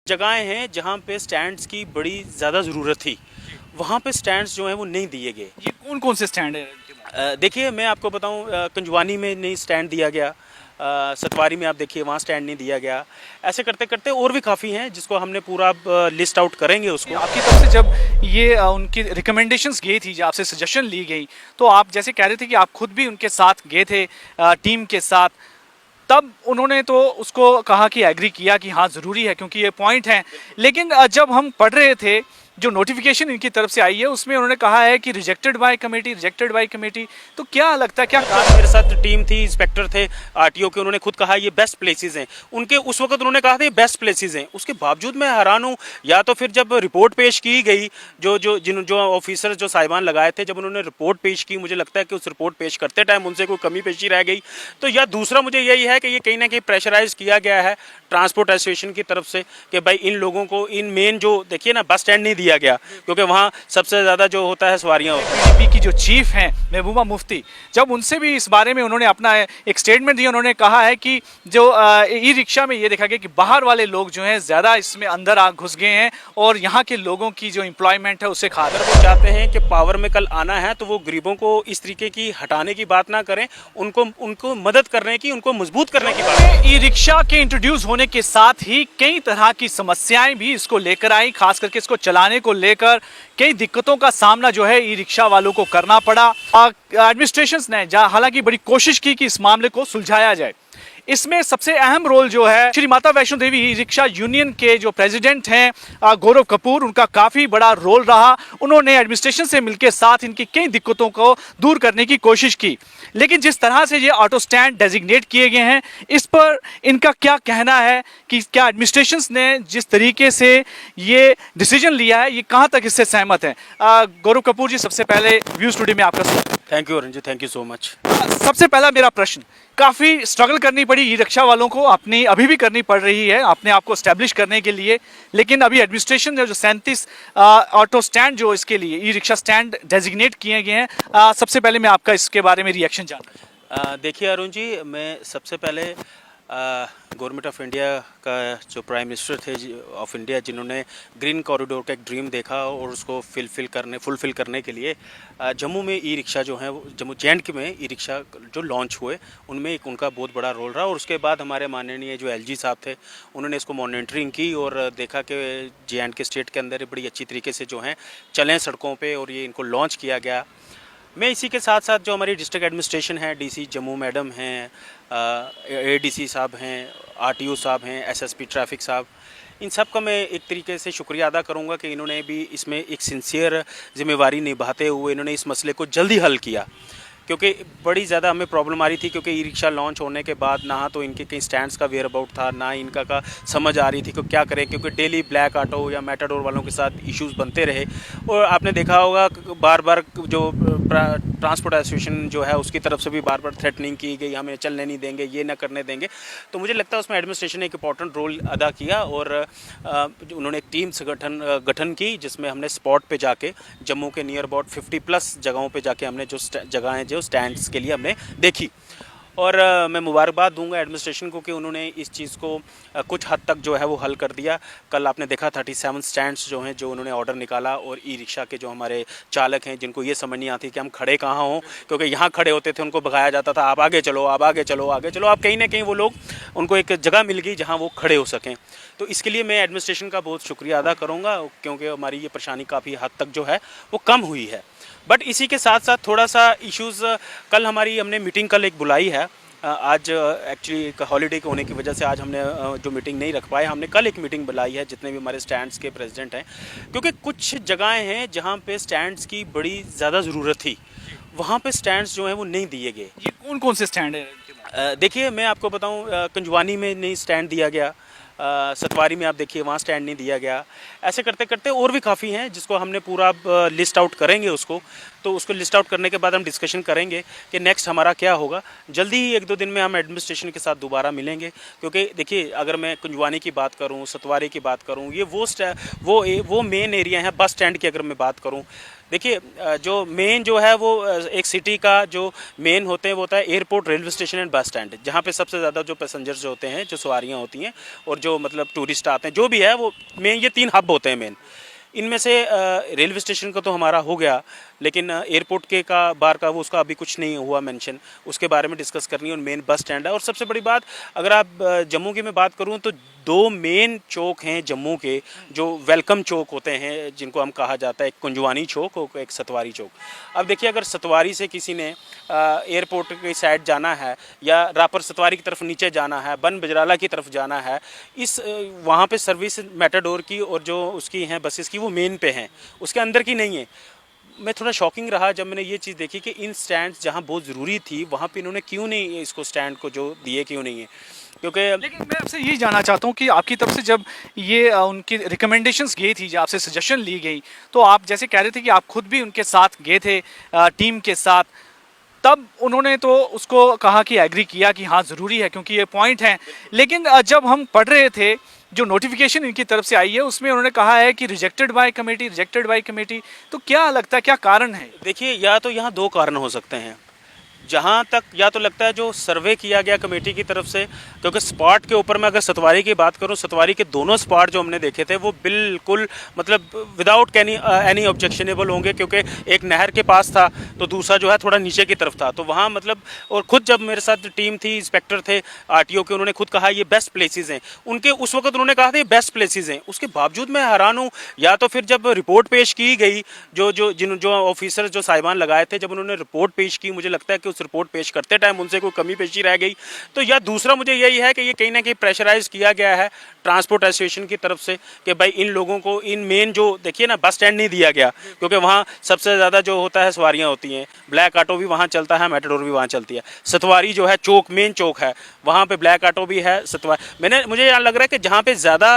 जगहें हैं जहाँ पे स्टैंड्स की बड़ी ज़्यादा ज़रूरत थी, वहाँ पे स्टैंड्स जो हैं वो नहीं दिए गए। ये कौन कौन से स्टैंड है? देखिए मैं आपको बताऊँ, कंजवानी में नहीं स्टैंड दिया गया, सतवारी में आप देखिए वहाँ स्टैंड नहीं दिया गया। ऐसे करते करते और भी काफ़ी हैं जिसको हमने पूरा लिस्ट आउट करेंगे उसको। आपकी तरफ से जब ये उनकी रिकमेंडेशंस गई थी, जो आपसे सजेशन ली गई, तो आप जैसे कह रहे थे कि आप खुद भी उनके साथ गए थे टीम के साथ, तब उन्होंने तो उसको कहा कि एग्री किया कि हाँ ज़रूरी है क्योंकि ये पॉइंट है। लेकिन जब हम पढ़ रहे थे जो नोटिफिकेशन इनकी तरफ से आई है उसमें उन्होंने कहा है कि rejected by committee, rejected by committee. तो क्या लगता है, क्या कारण? मेरे साथ टीम थी, इंस्पेक्टर थे आरटीओ के, उन्होंने खुद कहा ये बेस्ट प्लेसेस हैं उनके। उस वक्त उन्होंने कहा था ये बेस्ट प्लेसेस हैं, उसके बावजूद मैं हैरान हूँ। या तो फिर जब रिपोर्ट पेश की गई, जो ऑफिसर जो साहिबान लगाए थे, जब उन्होंने रिपोर्ट पेश की, मुझे लगता है कि उस रिपोर्ट पेश करते टाइम उनसे कोई कमी पेशी रह गई। तो या दूसरा मुझे यही है कि ये कहीं ना कहीं प्रेशराइज किया गया है ट्रांसपोर्ट एसोसिएशन की तरफ से कि भाई इन लोगों को इन मेन जो देखिए ना बस स्टैंड नहीं दिया गया, क्योंकि वहाँ सबसे ज़्यादा जो होता है सवारियाँ होती हैं। पीडीपी की जो चीफ हैं महबूबा मुफ्ती, जब उनसे भी इस बारे में उन्होंने अपना एक स्टेटमेंट दिया, उन्होंने कहा है कि जो ई रिक्शा में ये देखा गया कि बाहर वाले लोग जो हैं ज़्यादा इसमें अंदर आ घुस गए हैं और यहाँ के लोगों की जो एम्प्लॉयमेंट है उसे खा रहे हैं। वो चाहते हैं कि पावर में कल आना है तो वो गरीबों को इस तरीके की हटाने की बात ना करें, उनको उनको मदद करने की, उनको मजबूत करने की बात करें। ई रिक्शा के इंट्रोड्यूस होने के साथ ही कई तरह की समस्याएं भी इसको लेकर आई, खास करके इसको चलाने को लेकर कई दिक्कतों का सामना जो है ई रिक्शा वालों को करना पड़ा। एडमिनिस्ट्रेशन ने हालांकि बड़ी कोशिश की कि इस मामले को सुलझाया जाए। इसमें सबसे अहम रोल जो है Shri Mata Vaishno Devi e rickshaw union के जो प्रेसिडेंट हैं गौरव कपूर, उनका काफ़ी बड़ा रोल रहा। उन्होंने एडमिनिस्ट्रेशन से मिलकर साथ इनकी कई दिक्कतों को दूर करने की कोशिश की। लेकिन जिस तरह से ये ऑटो स्टैंड डेजिग्नेट किए गए हैं, इस पर इनका क्या कहना है कि क्या एडमिनिस्ट्रेशन ने जिस तरीके से ये डिसीजन लिया है, ये कहाँ तक इससे सहमत है? गौरव कपूर जी, सबसे पहले व्यू स्टूडियो में आपका स्वागत है। Thank you Arun ji, thank you so much. सबसे पहला मेरा प्रश्न, काफ़ी स्ट्रगल करनी पड़ी ई रिक्शा वालों को, अपनी अभी भी करनी पड़ रही है अपने आप को स्टैब्लिश करने के लिए। लेकिन अभी एडमिनिस्ट्रेशन जो 37 ऑटो स्टैंड जो इसके लिए ई रिक्शा स्टैंड डेजिग्नेट किए गए हैं, सबसे पहले मैं आपका इसके बारे में रिएक्शन जानना। देखिए अरुण जी, मैं सबसे पहले गवर्नमेंट ऑफ इंडिया का जो प्राइम मिनिस्टर थे ऑफ इंडिया, जिन्होंने ग्रीन कॉरिडोर का एक ड्रीम देखा और उसको फुलफिल करने के लिए जम्मू में ई रिक्शा जो है, जम्मू जे में ई रिक्शा जो लॉन्च हुए, उनमें एक उनका बहुत बड़ा रोल रहा। और उसके बाद हमारे माननीय जो एलजी साहब थे, उन्होंने इसको मॉनिटरिंग की और देखा कि जे स्टेट के अंदर बड़ी अच्छी तरीके से जो हैं चलें सड़कों पर, और ये इनको लॉन्च किया गया। मैं इसी के साथ साथ जो हमारी डिस्ट्रिक्ट एडमिनिस्ट्रेशन है, डीसी जम्मू मैडम हैं, एडीसी साहब हैं, आरटीओ साहब हैं, एसएसपी ट्रैफिक साहब, इन सब का मैं एक तरीके से शुक्रिया अदा करूंगा कि इन्होंने भी इसमें एक सिंसियर जिम्मेवारी निभाते हुए इन्होंने इस मसले को जल्दी हल किया। क्योंकि बड़ी ज़्यादा हमें प्रॉब्लम आ रही थी, क्योंकि ई रिक्शा लॉन्च होने के बाद ना तो इनके कहीं स्टैंड्स का वेयर अबाउट था, ना इनका का समझ आ रही थी कि क्या करें, क्योंकि डेली ब्लैक ऑटो या मेटाडोर वालों के साथ इश्यूज बनते रहे। और आपने देखा होगा बार बार जो ट्रांसपोर्ट एसोसिएशन जो है उसकी तरफ से भी बार बार थ्रेटनिंग की गई, हमें चलने नहीं देंगे, ये ना करने देंगे। तो मुझे लगता है उसमें एडमिनिस्ट्रेशन ने एक इंपॉर्टेंट रोल अदा किया और उन्होंने एक टीम गठन की, जिसमें हमने स्पॉट पे जाके जम्मू के नियर अबाउट 50+ जगहों पे जाके हमने जो जगहें जो स्टैंड्स के लिए हमने देखी। और मैं मुबारकबाद दूंगा एडमिनिस्ट्रेशन को कि उन्होंने इस चीज़ को कुछ हद तक जो है वो हल कर दिया। कल आपने देखा 37 स्टैंड्स जो हैं, जो उन्होंने ऑर्डर निकाला, और ई रिक्शा के जो हमारे चालक हैं, जिनको ये समझ नहीं आती कि हम खड़े कहाँ हों, क्योंकि यहाँ खड़े होते थे उनको भगाया जाता था, आप आगे चलो, आप आगे चलो, आगे चलो। आप कहीं ना कहीं वो लोग, उनको एक जगह मिल गई जहाँ वो खड़े हो सकें। तो इसके लिए मैं एडमिनिस्ट्रेशन का बहुत शुक्रिया अदा करूँगा, क्योंकि हमारी ये परेशानी काफ़ी हद तक जो है वो कम हुई है। बट इसी के साथ साथ थोड़ा सा इश्यूज़, कल हमने मीटिंग कल एक बुलाई है। आज एक्चुअली एक हॉलीडे के होने की वजह से आज हमने जो मीटिंग नहीं रख पाए, हमने कल एक मीटिंग बुलाई है जितने भी हमारे स्टैंड्स के प्रेसिडेंट हैं, क्योंकि कुछ जगहें हैं जहाँ पे स्टैंड्स की बड़ी ज़्यादा ज़रूरत थी, वहाँ पे स्टैंड्स जो हैं वो नहीं दिए गए। ये कौन कौन से स्टैंड है? देखिए मैं आपको बताऊँ, कंजवानी में नहीं स्टैंड दिया गया, सतवारी में आप देखिए वहाँ स्टैंड नहीं दिया गया। ऐसे करते करते और भी काफ़ी हैं जिसको हमने पूरा लिस्ट आउट करेंगे उसको। तो उसको लिस्ट आउट करने के बाद हम डिस्कशन करेंगे कि नेक्स्ट हमारा क्या होगा। जल्दी ही 1-2 दिन में हम एडमिनिस्ट्रेशन के साथ दोबारा मिलेंगे, क्योंकि देखिए अगर मैं कुंजवानी की बात करूँ, सतवारी की बात करूँ, ये वो मेन एरिया है। बस स्टैंड की अगर मैं बात करूँ, देखिए जो मेन जो है वो एक सिटी का जो मेन होते हैं वो होता है airport, railway station and bus stand, जहाँ पे सबसे ज़्यादा जो पैसेंजर्स होते हैं, जो सवारियाँ होती हैं और जो मतलब टूरिस्ट आते हैं, जो भी है वो मेन ये 3 हब होते हैं मेन। इनमें से रेलवे स्टेशन का तो हमारा हो गया, लेकिन एयरपोर्ट के का बार का वो उसका अभी कुछ नहीं हुआ मेंशन, उसके बारे में डिस्कस करनी है। और मेन बस स्टैंड है। और सबसे बड़ी बात, अगर आप जम्मू की मैं बात करूं तो 2 मेन चौक हैं जम्मू के, जो वेलकम चौक होते हैं, जिनको हम कहा जाता है, एक कुंजवानी चौक और एक सतवारी चौक। अब देखिए, अगर सतवारी से किसी ने एयरपोर्ट की साइड जाना है या रापर सतवारी की तरफ नीचे जाना है, बन बजराला की तरफ जाना है, इस वहाँ पे सर्विस मेटाडोर की और जो उसकी हैं बसेस की, वो मेन पे हैं, उसके अंदर की नहीं है। मैं थोड़ा शॉकिंग रहा जब मैंने ये चीज़ देखी कि इन स्टैंड्स जहाँ बहुत ज़रूरी थी वहाँ पे इन्होंने क्यों नहीं इसको स्टैंड को जो दिए, क्यों नहीं है, क्योंकि लेकिन मैं आपसे ये जानना चाहता हूँ कि आपकी तरफ से जब ये उनकी रिकमेंडेशंस गई थी, जब आपसे सजेशन ली गई, तो आप जैसे कह रहे थे कि आप खुद भी उनके साथ गए थे टीम के साथ, तब उन्होंने तो उसको कहा कि एग्री किया कि हाँ ज़रूरी है क्योंकि ये पॉइंट है। लेकिन जब हम पढ़ रहे थे जो नोटिफिकेशन इनकी तरफ से आई है, उसमें उन्होंने कहा है कि rejected by committee, rejected by committee. तो क्या लगता है, क्या कारण है? देखिए, या तो यहाँ 2 कारण हो सकते हैं। जहाँ तक या तो लगता है जो सर्वे किया गया कमेटी की तरफ से, क्योंकि स्पॉट के ऊपर मैं अगर सतवारी की बात करूँ, सतवारी के दोनों स्पॉट जो हमने देखे थे वो बिल्कुल मतलब विदाउट एनी ऑब्जेक्शनेबल होंगे, क्योंकि एक नहर के पास था तो दूसरा जो है थोड़ा नीचे की तरफ था, तो वहाँ मतलब, और खुद जब मेरे साथ टीम थी, इंस्पेक्टर थे आरटीओ के, उन्होंने खुद कहा ये बेस्ट प्लेसेस हैं उनके, उस वक्त उन्होंने कहा था ये बेस्ट प्लेसेस हैं। उसके बावजूद मैं हैरान हूँ, या तो फिर जब रिपोर्ट पेश की गई, जो ऑफिसर जो साहिबान लगाए थे, जब उन्होंने रिपोर्ट पेश की, मुझे लगता है कि रिपोर्ट पेश करते टाइम उनसे कोई कमी पेशी रह गई, तो या दूसरा मुझे यही है कि ये कहीं ना कहीं प्रेशराइज किया गया है ट्रांसपोर्ट एसोसिएशन की तरफ से कि भाई इन लोगों को, इन मेन जो देखिए ना, बस स्टैंड नहीं दिया गया, क्योंकि वहाँ सबसे ज़्यादा जो होता है सवारियाँ होती हैं, ब्लैक ऑटो भी वहाँ चलता है, मेटाडोर भी वहाँ चलती है। सतवारी जो है चौक, मेन चौक है, वहाँ पे ब्लैक ऑटो भी है, मुझे यहाँ लग रहा है कि जहाँ पे ज़्यादा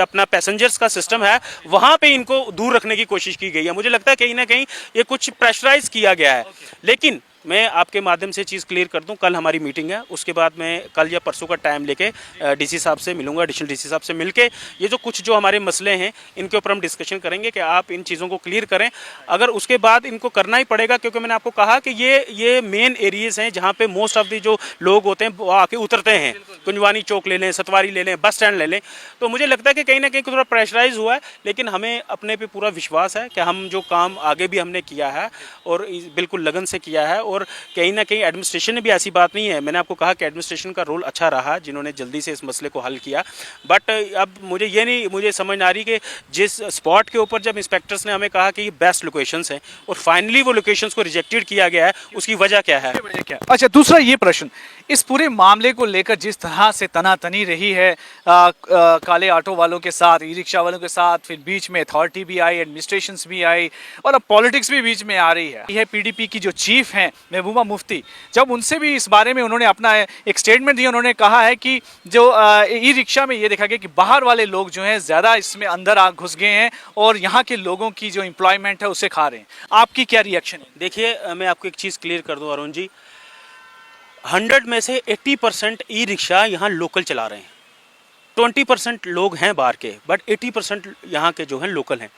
अपना पैसेंजर्स का सिस्टम है, वहाँ पे इनको दूर रखने की कोशिश की गई है। मुझे लगता है कहीं ना कहीं ये कुछ प्रेशराइज किया गया है। लेकिन मैं आपके माध्यम से चीज़ क्लियर कर दूं, कल हमारी मीटिंग है, उसके बाद मैं कल या परसों का टाइम लेके डीसी साहब से मिलूंगा, एडिशनल डीसी साहब से मिलके ये जो कुछ जो हमारे मसले हैं इनके ऊपर हम डिस्कशन करेंगे कि आप इन चीज़ों को क्लियर करें। अगर उसके बाद इनको करना ही पड़ेगा, क्योंकि मैंने आपको कहा कि ये मेन एरियाज़ हैं जहाँ पे मोस्ट ऑफ द जो लोग होते हैं वो आके उतरते हैं। कुंजवानी चौक ले लें, सतवारी ले लें, बस स्टैंड ले लें, तो मुझे लगता है कि कहीं ना कहीं थोड़ा प्रेशराइज हुआ है। लेकिन हमें अपने पे पूरा विश्वास है कि हम जो काम आगे भी हमने किया है और बिल्कुल लगन से किया है, और कहीं ना कहीं एडमिनिस्ट्रेशन ने भी, ऐसी बात नहीं है, मैंने आपको कहा कि एडमिनिस्ट्रेशन का रोल अच्छा रहा, जिन्होंने जल्दी से इस मसले को हल किया। बट अब मुझे समझ आ रही कि जिस स्पॉट के ऊपर जब इंस्पेक्टर्स ने हमें कहा कि ये बेस्ट लोकेशंस हैं और फाइनली वो लोकेशंस को रिजेक्टेड किया गया है, उसकी वजह क्या है? अच्छा, दूसरा ये प्रश्न, इस पूरे मामले को लेकर जिस तरह से तनातनी रही है काले ऑटो वालों के साथ, ई रिक्शा वालों के साथ, फिर बीच में अथॉरिटी भी आई, एडमिनिस्ट्रेशंस भी आई, और अब पॉलिटिक्स भी बीच में आ रही है। यह पीडीपी की जो चीफ हैं महबूबा मुफ्ती, जब उनसे भी इस बारे में उन्होंने अपना एक स्टेटमेंट दिया, उन्होंने कहा है कि जो ई रिक्शा में ये देखा गया कि बाहर वाले लोग जो हैं ज़्यादा इसमें अंदर घुस गए हैं और यहाँ के लोगों की जो एम्प्लॉयमेंट है उसे खा रहे हैं। आपकी क्या रिएक्शन है? देखिए, मैं आपको एक चीज़ क्लियर कर दूँ अरुण जी, 100 में से 80% ई रिक्शा यहाँ लोकल चला रहे हैं। 20% लोग हैं बाहर के, बट 80% यहाँ के जो हैं लोकल हैं।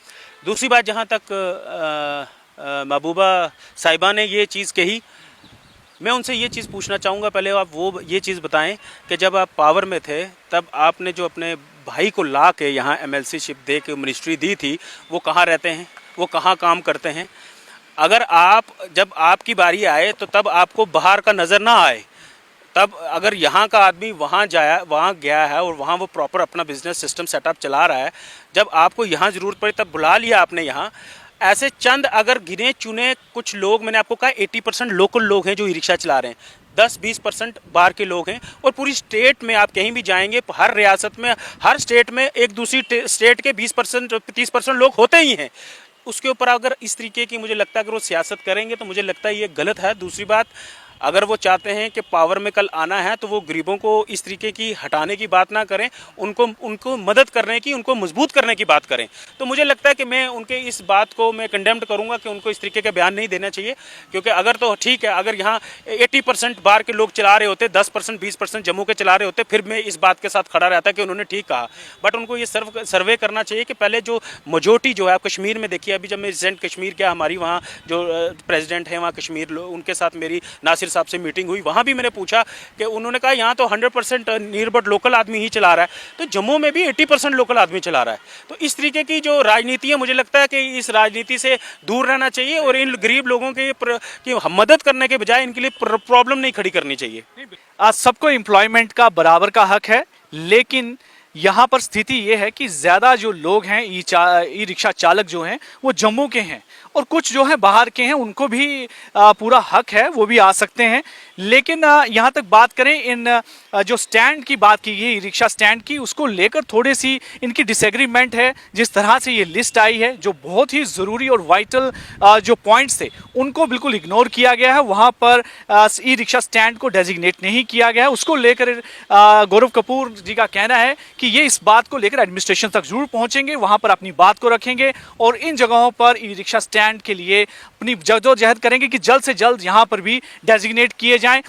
दूसरी बात, जहाँ तक महबूबा साहिबा ने ये चीज़ कही, मैं उनसे ये चीज़ पूछना चाहूँगा, पहले आप वो ये चीज़ बताएं कि जब आप पावर में थे तब आपने जो अपने भाई को ला के यहाँ MLC शिप दे के मिनिस्ट्री दी थी, वो कहाँ रहते हैं, वो कहाँ काम करते हैं? अगर जब आपकी बारी आए तो तब आपको बाहर का नज़र ना आए, तब अगर यहाँ का आदमी वहाँ गया है और वहाँ वो प्रॉपर अपना बिजनेस सिस्टम सेटअप चला रहा है, जब आपको यहाँ ज़रूरत पड़ी तब बुला लिया आपने यहाँ। ऐसे चंद अगर गिने चुने कुछ लोग, मैंने आपको कहा 80% लोकल लोग हैं जो ई रिक्शा चला रहे हैं, 10-20% बाहर के लोग हैं। और पूरी स्टेट में आप कहीं भी जाएंगे, हर रियासत में, हर स्टेट में एक दूसरी स्टेट के 20% 30% लोग होते ही हैं। उसके ऊपर अगर इस तरीके की, मुझे लगता है अगर वो सियासत करेंगे तो मुझे लगता है ये गलत है। दूसरी बात, अगर वो चाहते हैं कि पावर में कल आना है तो वो गरीबों को इस तरीके की हटाने की बात ना करें, उनको मदद करने की, उनको मजबूत करने की बात करें। तो मुझे लगता है कि मैं उनके इस बात को मैं कंडेम्ड करूंगा कि उनको इस तरीके का बयान नहीं देना चाहिए, क्योंकि अगर तो ठीक है, अगर यहाँ 80% बाहर के लोग चला रहे होते, 10% 20% जम्मू के चला रहे होते, फिर मैं इस बात के साथ खड़ा रहता कि उन्होंने ठीक कहा। बट उनको ये सर्वे करना चाहिए कि पहले जो मेजोरिटी जो है, आप कश्मीर में देखिए, अभी जब मैं रिसेंट कश्मीर गया, हमारी वहाँ जो प्रेसिडेंट है वहाँ कश्मीर, उनके साथ मेरी नासिर साहब से मीटिंग हुई, वहाँ भी मैंने पूछा कि उन्होंने कहा यहाँ तो 100% नियर बट लोकल आदमी ही चला रहा है, तो जम्मू में भी 80% लोकल आदमी चला रहा है। तो इस तरीके की जो राजनीति है, मुझे लगता है कि इस राजनीति से दूर रहना चाहिए और इन गरीब लोगों की मदद करने के बजाय इनके लिए प्रॉब्लम नहीं खड़ी करनी चाहिए। आज सबको एम्प्लॉयमेंट का बराबर का हक है, लेकिन यहाँ पर स्थिति ये है कि ज़्यादा जो लोग हैं ई रिक्शा चालक जो हैं वो जम्मू के हैं और कुछ जो है बाहर के हैं, उनको भी पूरा हक है, वो भी आ सकते हैं। लेकिन यहाँ तक बात करें इन जो स्टैंड की बात की गई, ई रिक्शा स्टैंड की, उसको लेकर थोड़ी सी इनकी डिसएग्रीमेंट है। जिस तरह से ये लिस्ट आई है, जो बहुत ही ज़रूरी और वाइटल जो पॉइंट्स थे उनको बिल्कुल इग्नोर किया गया है। वहाँ पर ई रिक्शा स्टैंड को डेजिग्नेट नहीं किया गया है। उसको लेकर गौरव कपूर जी का कहना है कि ये इस बात को लेकर एडमिनिस्ट्रेशन तक जरूर पहुंचेंगे, वहां पर अपनी बात को रखेंगे और इन जगहों पर ई रिक्शा स्टैंड के लिए अपनी जद्दोजहद करेंगे कि जल्द से जल्द यहां पर भी डेजिग्नेट किए जाएं।